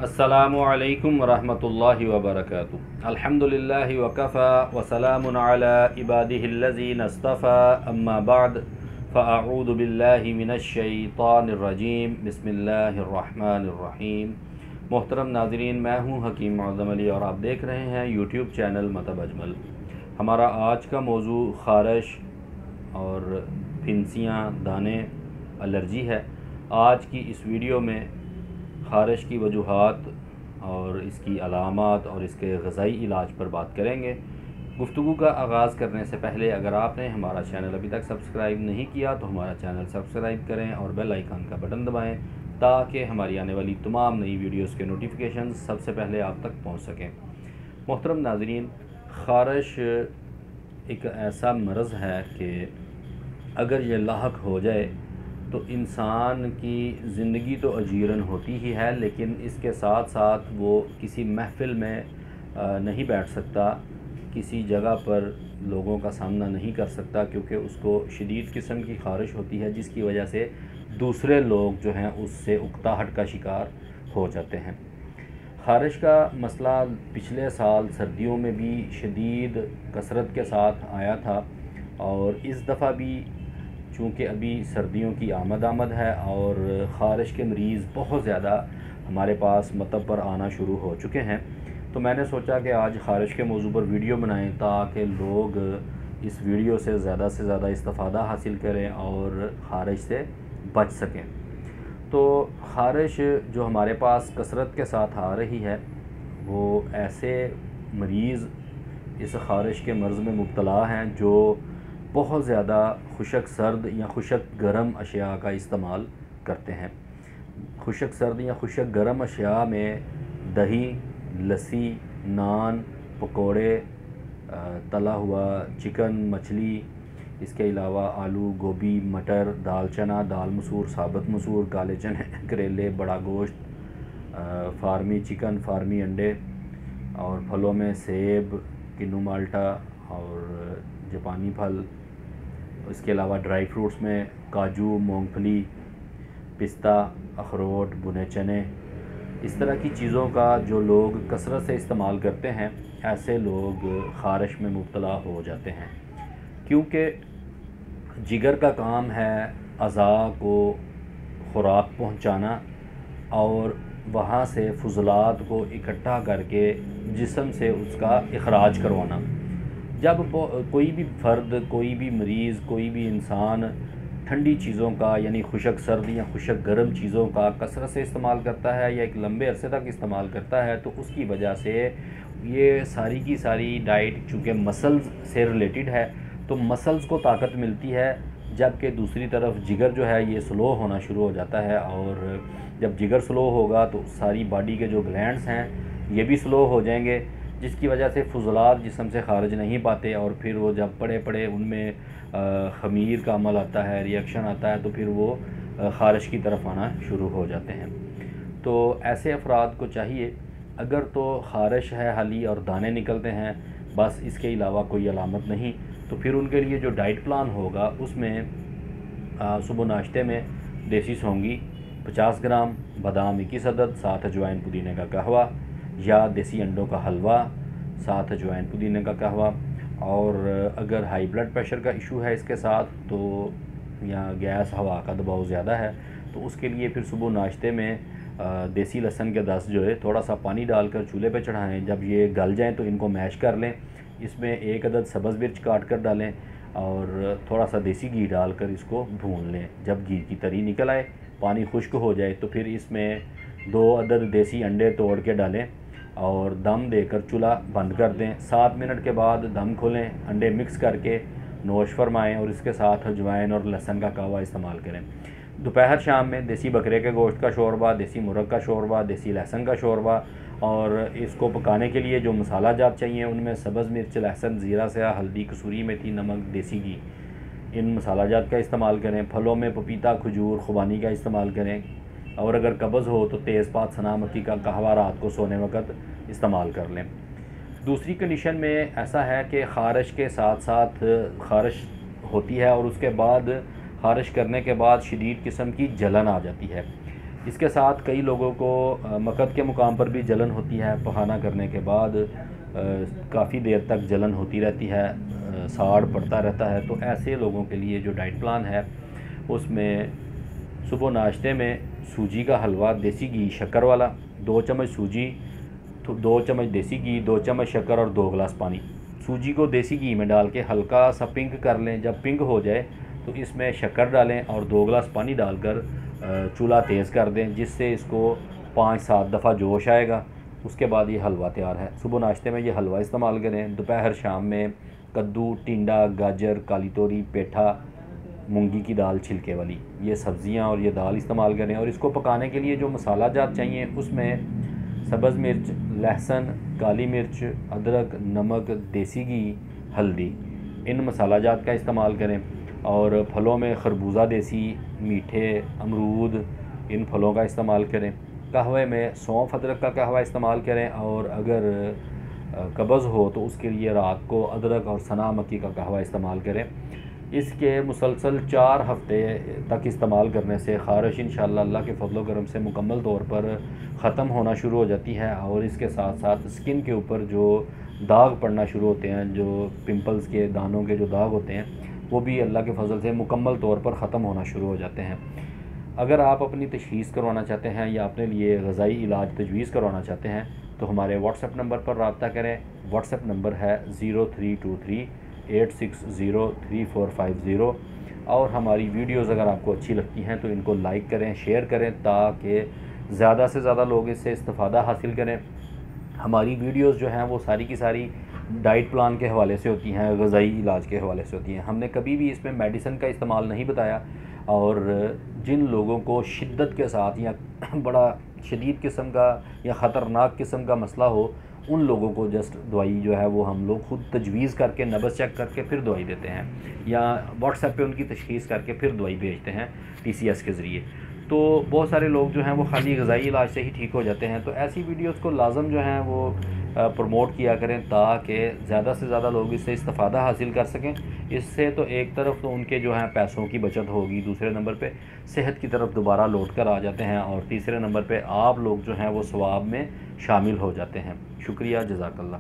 अस्सलामुअलैकुम वरहमतुल्लाहि वबरकातुहू। अल्हम्दुलिल्लाहि वकफ़ा वसलामुन अला इबादिहिल्लज़ीना इस्तफ़ा अम्मा बअद फ़अऊज़ु बिल्लाहि मिनश्शैतानिर्रजीम बिस्मिल्लाहिर्रहमानिर्रहीम। मोहतरम नाज़रीन, मैं हूँ हकीम मौज़म अली और आप देख रहे हैं यूट्यूब चैनल मतब अजमल। हमारा आज का मौजू ख़ारिश और फिंसियाँ, दाने, एलर्जी है। आज की इस वीडियो में ख़ारिश की वजूहात और इसकी अलामात और इसके ग़ज़ाई इलाज पर बात करेंगे। गुफ्तगू का आगाज़ करने से पहले अगर आपने हमारा चैनल अभी तक सब्सक्राइब नहीं किया तो हमारा चैनल सब्सक्राइब करें और बेल आइकन का बटन दबाएं ताकि हमारी आने वाली तमाम नई वीडियोस के नोटिफिकेशन सबसे पहले आप तक पहुंच सकें। मोहतरम नाज़रीन, ख़ारिश एक ऐसा मर्ज़ है कि अगर ये लाहक हो जाए तो इंसान की ज़िंदगी तो अजीरन होती ही है, लेकिन इसके साथ साथ वो किसी महफ़िल में नहीं बैठ सकता, किसी जगह पर लोगों का सामना नहीं कर सकता, क्योंकि उसको शदीद किस्म की ख़ारिश होती है जिसकी वजह से दूसरे लोग जो हैं उससे उकताहट का शिकार हो जाते हैं। ख़ारिश का मसला पिछले साल सर्दियों में भी शदीद कसरत के साथ आया था और इस दफ़ा भी चूँकि अभी सर्दियों की आमद है और ख़ारिश के मरीज़ बहुत ज़्यादा हमारे पास मतब पर आना शुरू हो चुके हैं, तो मैंने सोचा कि आज ख़ारिश के मौजू पर वीडियो बनाएं ताकि लोग इस वीडियो से ज़्यादा इस्तिफ़ादा हासिल करें और ख़ारिश से बच सकें। तो ख़ारिश जो हमारे पास कसरत के साथ आ रही है, वो ऐसे मरीज़ इस ख़ारिश के मर्ज़ में मुब्तला हैं जो बहुत ज़्यादा खुशक सर्द या खुशक गर्म अशिया का इस्तेमाल करते हैं। खुशक सर्द या खुशक गर्म अशिया में दही, लस्सी, नान, पकोड़े, तला हुआ चिकन, मछली, इसके अलावा आलू, गोभी, मटर, दाल चना, दाल मसूर, साबुत मसूर, काले चने, करेले, बड़ा गोश्त, फार्मी चिकन, फार्मी अंडे और फलों में सेब, किन्नू माल्टा और जापानी फल। इसके अलावा ड्राई फ्रूट्स में काजू, मूंगफली, पिस्ता, अखरोट, भुने चने, इस तरह की चीज़ों का जो लोग कसरत से इस्तेमाल करते हैं, ऐसे लोग ख़ारिश में मुब्तला हो जाते हैं। क्योंकि जिगर का काम है अज़ा को ख़ुराक पहुंचाना और वहाँ से फुज़लात को इकट्ठा करके जिस्म से उसका इखराज करवाना। जब कोई भी फ़र्द, कोई भी मरीज़, कोई भी इंसान ठंडी चीज़ों का यानी खुशक सर्द या खुशक गर्म चीज़ों का कसरत से इस्तेमाल करता है या एक लंबे अरसे तक इस्तेमाल करता है, तो उसकी वजह से ये सारी की सारी डाइट चूँकि मसल्स से रिलेटेड है, तो मसल्स को ताकत मिलती है, जबकि दूसरी तरफ जिगर जो है ये स्लो होना शुरू हो जाता है। और जब जिगर स्लो होगा तो सारी बॉडी के जो ग्लैंड्स हैं ये भी स्लो हो जाएंगे, जिसकी वजह से फुज़लात जिस्म से ख़ारिज नहीं पाते और फिर वो जब पड़े उनमें ख़मीर का अमल आता है, रिएक्शन आता है, तो फिर वो ख़ारिश की तरफ आना शुरू हो जाते हैं। तो ऐसे अफराद को चाहिए, अगर तो ख़ारिश है हाली और दाने निकलते हैं बस, इसके अलावा कोई अलामत नहीं, तो फिर उनके लिए जो डाइट प्लान होगा उसमें सुबह नाश्ते में देसी सौंगी 50 ग्राम, बादाम 21 अदद, साथ अजवाइन पुदीने का कहवा या देसी अंडों का हलवा, साथ अजवाइन पुदीने का कहवा। और अगर हाई ब्लड प्रेशर का इशू है इसके साथ, तो या गैस हवा का दबाव ज़्यादा है, तो उसके लिए फिर सुबह नाश्ते में देसी लहसुन के 10 जो है थोड़ा सा पानी डालकर चूल्हे पे चढ़ाएं। जब ये गल जाएं तो इनको मैश कर लें, इसमें 1 अदद सब्ज़ मिर्च काट कर डालें और थोड़ा सा देसी घी डालकर इसको भून लें। जब घी की तरी निकल आए, पानी खुश्क हो जाए, तो फिर इसमें 2 अदद देसी अंडे तोड़ के डालें और दम देकर चूल्हा बंद कर दें। 7 मिनट के बाद दम खोलें, अंडे मिक्स करके नोश फरमाएँ और इसके साथ अजवाइन और लहसुन का कहवा इस्तेमाल करें। दोपहर शाम में देसी बकरे के गोश्त का शोरबा, देसी मुर्ग का शोरबा, देसी लहसुन का शोरबा, और इसको पकाने के लिए जो मसाला जात चाहिए उनमें सब्ज़ मिर्च, लहसुन, ज़ीरा स्याह, हल्दी, कसूरी मेथी, नमक, देसी घी, इन मसाला जात का इस्तेमाल करें। फलों में पपीता, खजूर, खुबानी का इस्तेमाल करें और अगर कब्ज़ हो तो तेज़पात, सना मक्खी का कहवा रात को सोने वक्त इस्तेमाल कर लें। दूसरी कंडीशन में ऐसा है कि ख़ारिश के साथ साथ ख़ारिश होती है और उसके बाद ख़ारिश करने के बाद शदीद किस्म की जलन आ जाती है। इसके साथ कई लोगों को मकद के मुकाम पर भी जलन होती है, पखाना करने के बाद काफ़ी देर तक जलन होती रहती है, साड़ पड़ता रहता है। तो ऐसे लोगों के लिए जो डाइट प्लान है उसमें सुबह नाश्ते में सूजी का हलवा, देसी घी शक्कर वाला, 2 चम्मच सूजी, 2 चम्मच देसी घी, 2 चम्मच शक्कर और 2 गिलास पानी। सूजी को देसी घी में डाल के हल्का सा पिंक कर लें। जब पिंक हो जाए तो इसमें शक्कर डालें और 2 गिलास पानी डालकर चूल्हा तेज़ कर दें, जिससे इसको 5-7 दफ़ा जोश आएगा। उसके बाद ये हलवा तैयार है। सुबह नाश्ते में ये हलवा इस्तेमाल करें। दोपहर शाम में कद्दू, टिंडा, गाजर, काली तोरी, पेठा, मूंगी की दाल छिलके वाली, ये सब्ज़ियां और ये दाल इस्तेमाल करें। और इसको पकाने के लिए जो मसाला जात चाहिए उसमें सब्ज़ मिर्च, लहसुन, काली मिर्च, अदरक, नमक, देसी घी, हल्दी, इन मसाला जात का इस्तेमाल करें। और फलों में खरबूजा देसी, मीठे, अमरूद, इन फलों का इस्तेमाल करें। कहवे में सौंफ अदरक का कहवा इस्तेमाल करें। और अगर कब्ज़ हो तो उसके लिए रात को अदरक और सना मक्की का कहवा इस्तेमाल करें। इसके मुसलसल 4 हफ़्ते तक इस्तेमाल करने से ख़ारिश इंशाअल्लाह अल्लाह के फज़ल व करम से मुकम्मल तौर पर ख़त्म होना शुरू हो जाती है। और इसके साथ साथ स्किन के ऊपर जो दाग पड़ना शुरू होते हैं, जो पिंपल्स के दानों के जो दाग होते हैं, वो भी अल्लाह के फज़ल से मुकम्मल तौर पर ख़त्म होना शुरू हो जाते हैं। अगर आप अपनी तशख़ीस करवाना चाहते हैं या अपने लिए ग़ज़ाई इलाज तजवीज़ करवाना चाहते हैं तो हमारे व्हाट्सएप नंबर पर रब्ता करें। व्हाट्सएप नंबर है 032386033450। और हमारी वीडियोज़ अगर आपको अच्छी लगती हैं तो इनको लाइक करें, शेयर करें, ताकि ज़्यादा से ज़्यादा लोग इससे इस्तिफ़ादा हासिल करें। हमारी वीडियोज़ जो हैं वो सारी की सारी डाइट प्लान के हवाले से होती हैं, ग़ज़ाई इलाज के हवाले से होती हैं। हमने कभी भी इसमें मेडिसिन का इस्तेमाल नहीं बताया। और जिन लोगों को शिद्दत के साथ या बड़ा शदीद किस्म का या ख़तरनाक किस्म का मसला हो, उन लोगों को जस्ट दवाई जो है वो हम लोग ख़ुद तजवीज़ करके नब्ज़ चेक करके फिर दवाई देते हैं, या व्हाट्सएप पे उनकी तशख़ीस करके फिर दवाई भेजते हैं TCS के ज़रिए। तो बहुत सारे लोग जो हैं वो खाली ग़ज़ाई इलाज से ही ठीक हो जाते हैं। तो ऐसी वीडियोज़ को लाजम जो हैं वो प्रमोट किया करें, ताकि ज़्यादा से ज़्यादा लोग इससे इस्तिफ़ादा हासिल कर सकें। इससे तो एक तरफ तो उनके जो हैं पैसों की बचत होगी, दूसरे नंबर पे सेहत की तरफ दोबारा लौट कर आ जाते हैं, और तीसरे नंबर पे आप लोग जो हैं वो सवाब में शामिल हो जाते हैं। शुक्रिया, जज़ाकल्लाह।